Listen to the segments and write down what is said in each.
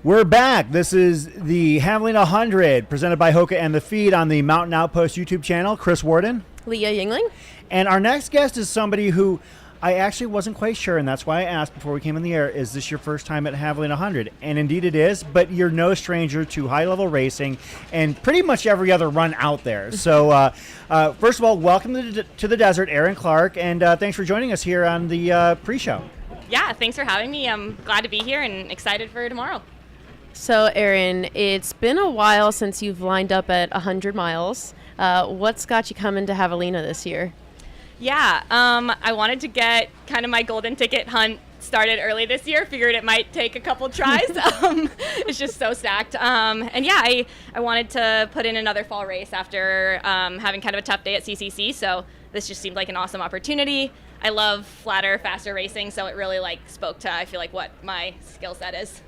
We're back. This is the Javelina Jundred, presented by Hoka and the Feed on the Mountain Outpost YouTube channel. Chris Warden. Leah Yingling. And our next guest is somebody who I actually wasn't quite sure, and that's why I asked before we came in the air, is this your first time at Javelina Jundred? And indeed it is, but you're no stranger to high-level racing and pretty much every other run out there. So first of all, welcome to the desert, Erin Clark, and thanks for joining us here on the pre-show. Yeah, thanks for having me. I'm glad to be here and excited for tomorrow. So, Erin, it's been a while since you've lined up at 100 miles. What's got you coming to Javelina this year? Yeah, I wanted to get kind of my golden ticket hunt started early this year. Figured it might take a couple tries. It's just so stacked. And yeah, I wanted to put in another fall race after having kind of a tough day at CCC. So this just seemed like an awesome opportunity. I love flatter, faster racing, so it really spoke to, I feel like, what my skill set is.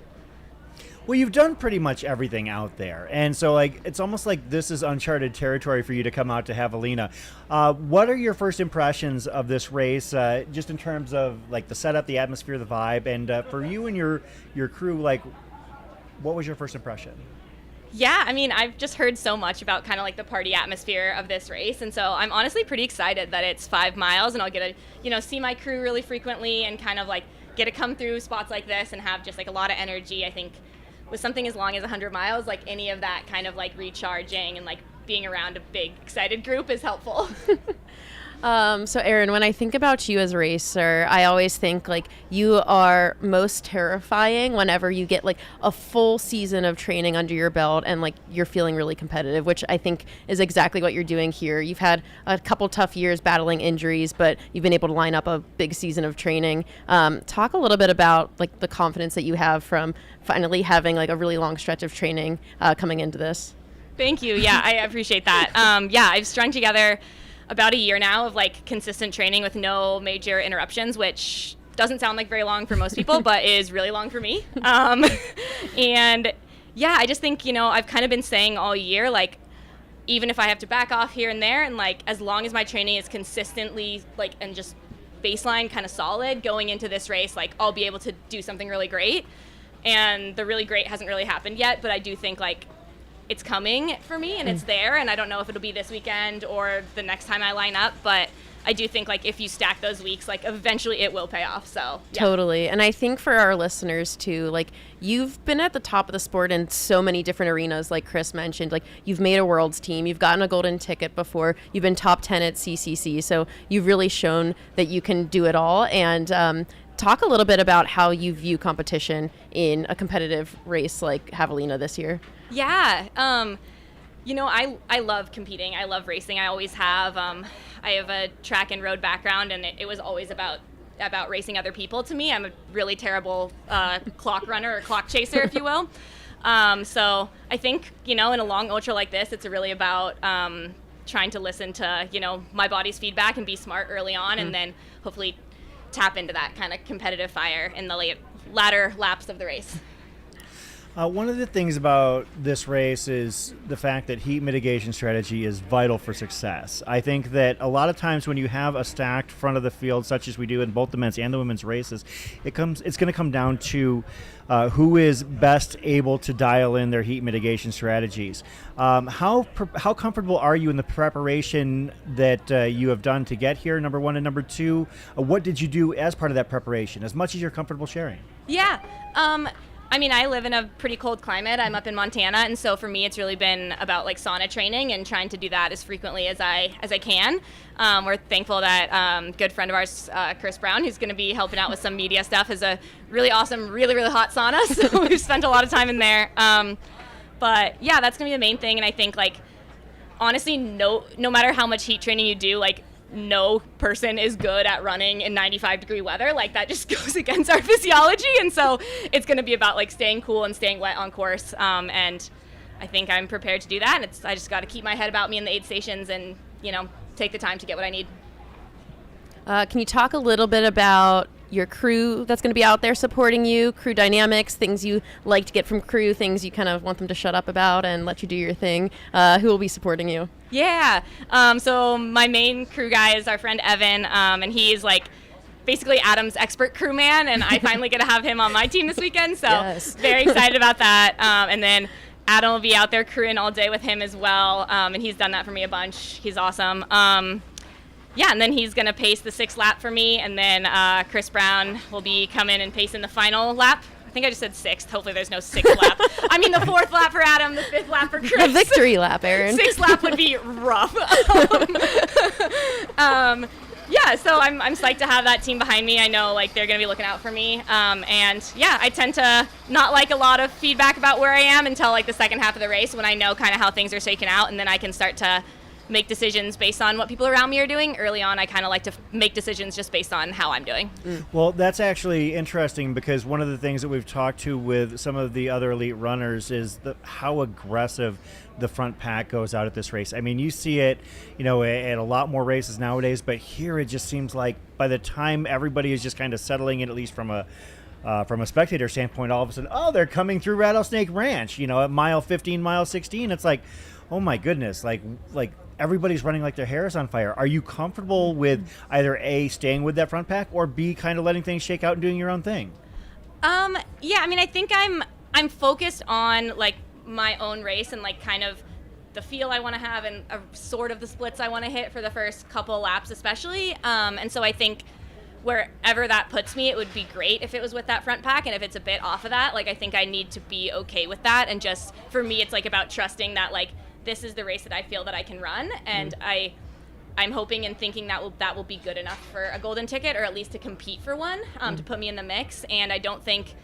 Well, you've done pretty much everything out there, and so it's almost like this is uncharted territory for you to come out to Javelina. What are your first impressions of this race, just in terms of the setup, the atmosphere, the vibe, and for you and your crew, what was your first impression? Yeah, I mean, I've just heard so much about kind of the party atmosphere of this race, and so I'm honestly pretty excited that it's 5 miles, and I'll get to see my crew really frequently and kind of get to come through spots like this and have just a lot of energy. I think with something as long as 100 miles, any of that kind of recharging and being around a big excited group is helpful. So Erin, when I think about you as a racer, I always think you are most terrifying whenever you get a full season of training under your belt and you're feeling really competitive, which I think is exactly what you're doing here. You've had a couple tough years battling injuries, but you've been able to line up a big season of training. Talk a little bit about the confidence that you have from finally having a really long stretch of training coming into this. Thank you. Yeah, I appreciate that. Yeah, I've strung together about a year now of consistent training with no major interruptions, which doesn't sound very long for most people, but is really long for me. And yeah, I just think, I've kind of been saying all year, even if I have to back off here and there, and as long as my training is consistently and just baseline kind of solid going into this race, I'll be able to do something really great. And the really great hasn't really happened yet, but I do think it's coming for me and it's there, and I don't know if it'll be this weekend or the next time I line up, but I do think if you stack those weeks, eventually it will pay off. So yeah. Totally. And I think for our listeners too, you've been at the top of the sport in so many different arenas, like Chris mentioned. You've made a world's team, you've gotten a golden ticket before, you've been top 10 at CCC, so you've really shown that you can do it all. And talk a little bit about how you view competition in a competitive race like Javelina this year. Yeah, I love competing. I love racing. I always have. I have a track and road background, and it was always about racing other people. To me, I'm a really terrible clock runner or clock chaser, if you will. So I think, in a long ultra like this, it's really about trying to listen to, my body's feedback and be smart early on, and then hopefully tap into that kind of competitive fire in the latter laps of the race. One of the things about this race is the fact that heat mitigation strategy is vital for success. I think that a lot of times when you have a stacked front of the field, such as we do in both the men's and the women's races, it's going to come down to who is best able to dial in their heat mitigation strategies. How comfortable are you in the preparation that you have done to get here, number one, and number two, what did you do as part of that preparation, as much as you're comfortable sharing? Yeah. I mean, I live in a pretty cold climate. I'm up in Montana, and so for me, it's really been about sauna training and trying to do that as frequently as I can. We're thankful that good friend of ours, Chris Brown, who's going to be helping out with some media stuff, is a really awesome, really, really hot sauna. So we've spent a lot of time in there. But yeah, that's going to be the main thing. And I think honestly, no matter how much heat training you do, no person is good at running in 95-degree weather. That just goes against our physiology, and so it's going to be about staying cool and staying wet on course. And I think I'm prepared to do that. And I just got to keep my head about me in the aid stations and take the time to get what I need. Can you talk a little bit about your crew that's going to be out there supporting you, crew dynamics, things you like to get from crew, things you kind of want them to shut up about and let you do your thing? Who will be supporting you? Yeah. So my main crew guy is our friend Evan, and he's basically Adam's expert crewman, and I finally get to have him on my team this weekend. So Yes. very excited about that. And then Adam will be out there crewing all day with him as well, and he's done that for me a bunch. He's awesome. Yeah, and then he's going to pace the 6th lap for me, and then Chris Brown will be coming and pacing the final lap. I think I just said 6th. Hopefully there's no 6th lap. I mean the 4th lap for Adam, the 5th lap for Chris. The victory lap, Erin. 6th lap would be rough. Yeah, so I'm psyched to have that team behind me. I know like they're going to be looking out for me. And yeah, I tend to not like a lot of feedback about where I am until like the second half of the race when I know kind of how things are shaking out, and then I can start to make decisions based on what people around me are doing. Early on, I kind of like to make decisions just based on how I'm doing. Well, that's actually interesting because one of the things that we've talked to with some of the other elite runners is how aggressive the front pack goes out at this race. I mean, you see it, at a lot more races nowadays, but here it just seems like by the time everybody is just kind of settling in, at least from a spectator standpoint, all of a sudden, they're coming through Rattlesnake Ranch, at mile 15, mile 16. It's like, oh my goodness, like everybody's running like their hair is on fire. Are you comfortable with either A, staying with that front pack, or B, kind of letting things shake out and doing your own thing? Yeah, I mean, I think I'm focused on like my own race and like kind of the feel I want to have and sort of the splits I want to hit for the first couple laps especially. And so I think wherever that puts me, it would be great if it was with that front pack, and if it's a bit off of that, like I think I need to be okay with that. And just for me, it's like about trusting that like this is the race that I feel that I can run, and I'm hoping and thinking that will be good enough for a golden ticket, or at least to compete for one, to put me in the mix. And I don't think,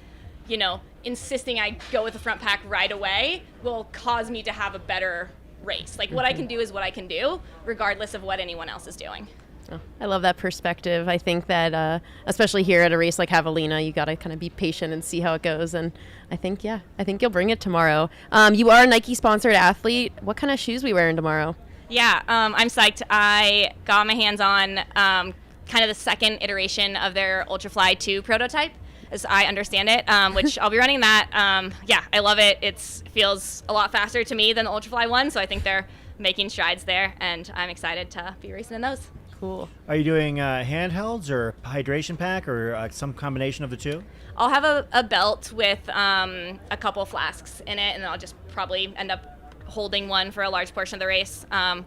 insisting I go with the front pack right away will cause me to have a better race. Like what I can do is what I can do, regardless of what anyone else is doing. Oh, I love that perspective. I think that, especially here at a race like Javelina, you got to kind of be patient and see how it goes. And I think you'll bring it tomorrow. You are a Nike-sponsored athlete. What kind of shoes are we wearing tomorrow? Yeah, I'm psyched. I got my hands on kind of the second iteration of their Ultrafly 2 prototype, as I understand it, which I'll be running that. Yeah, I love it. It feels a lot faster to me than the Ultrafly 1, so I think they're making strides there, and I'm excited to be racing in those. Cool. Are you doing handhelds or hydration pack or some combination of the two? I'll have a belt with a couple flasks in it, and then I'll just probably end up holding one for a large portion of the race. I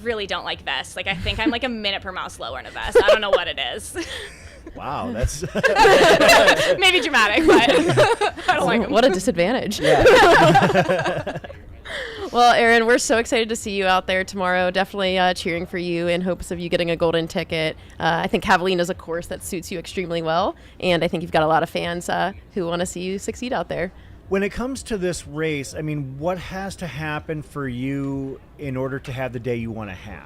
really don't like vests. Like I think I'm like a minute per mile slower in a vest. I don't know what it is. Wow, that's maybe dramatic, but I don't like them. What a disadvantage. Yeah. Well, Erin, we're so excited to see you out there tomorrow. Definitely cheering for you in hopes of you getting a golden ticket. I think Javelina is a course that suits you extremely well, and I think you've got a lot of fans who want to see you succeed out there. When it comes to this race, I mean, what has to happen for you in order to have the day you want to have?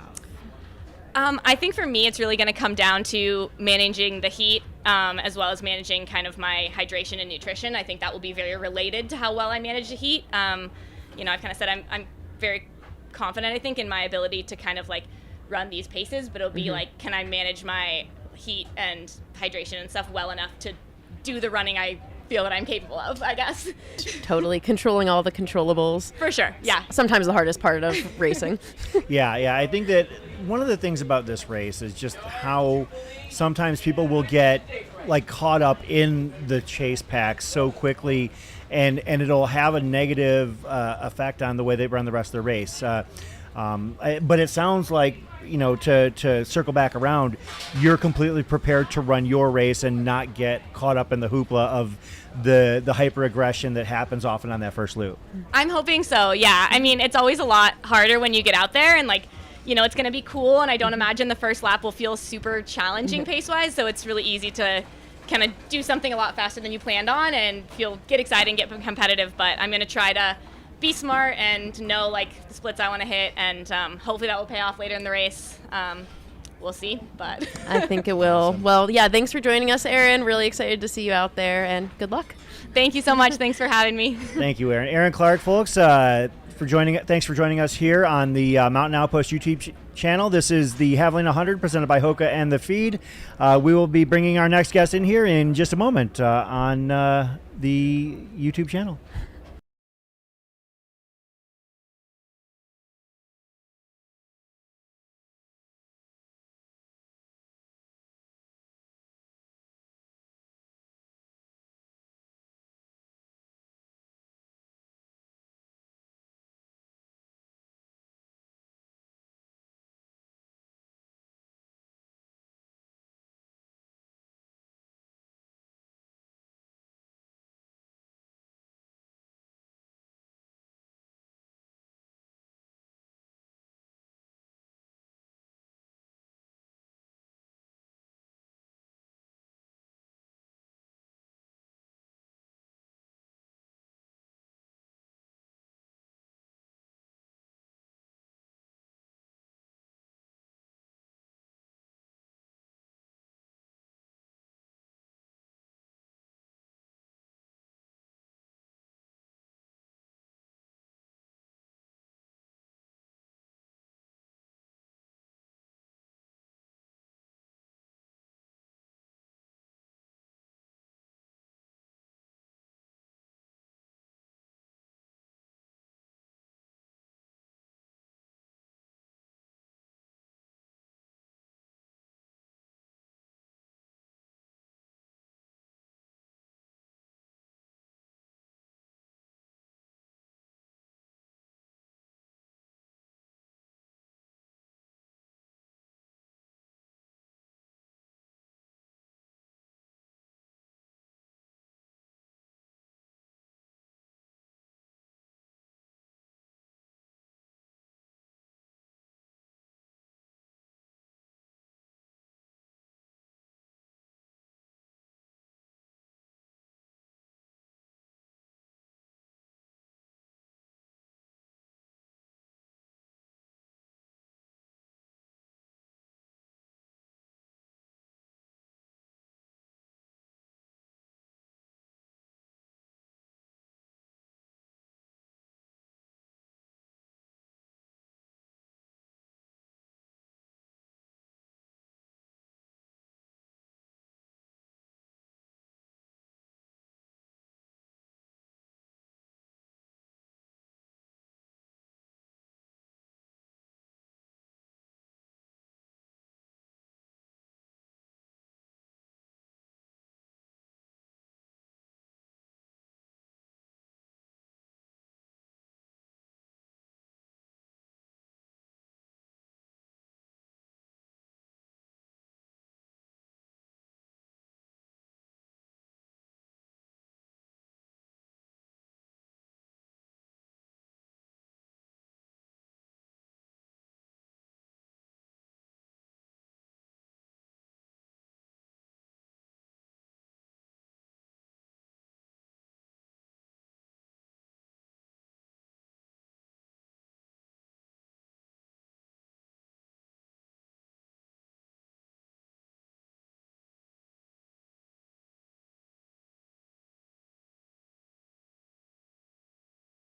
I think for me, it's really going to come down to managing the heat, as well as managing kind of my hydration and nutrition. I think that will be very related to how well I manage the heat. I've kind of said I'm very confident, I think, in my ability to kind of like run these paces, but it'll be like, can I manage my heat and hydration and stuff well enough to do the running I feel that I'm capable of, I guess. Totally. Controlling all the controllables. For sure, yeah. Sometimes the hardest part of racing. Yeah. I think that one of the things about this race is just how sometimes people will get like caught up in the chase pack so quickly, and it'll have a negative effect on the way they run the rest of the race. But it sounds like, to circle back around, you're completely prepared to run your race and not get caught up in the hoopla of the hyper aggression that happens often on that first loop. I'm hoping so, yeah. I mean, it's always a lot harder when you get out there, and like, it's going to be cool, and I don't imagine the first lap will feel super challenging pace-wise, so it's really easy to kind of do something a lot faster than you planned on and get excited and get competitive. But I'm going to try to be smart and know like the splits I want to hit, and hopefully that will pay off later in the race. We'll see, but I think it will. Awesome. Well, yeah, thanks for joining us, Erin. Really excited to see you out there, and good luck. Thank you so much. Thanks for having me. Thank you, Erin. Erin Clark, folks, thanks for joining us here on the Mountain Outpost YouTube channel. This is the Javelina 100 presented by Hoka and The Feed. We will be bringing our next guest in here in just a moment on the YouTube channel.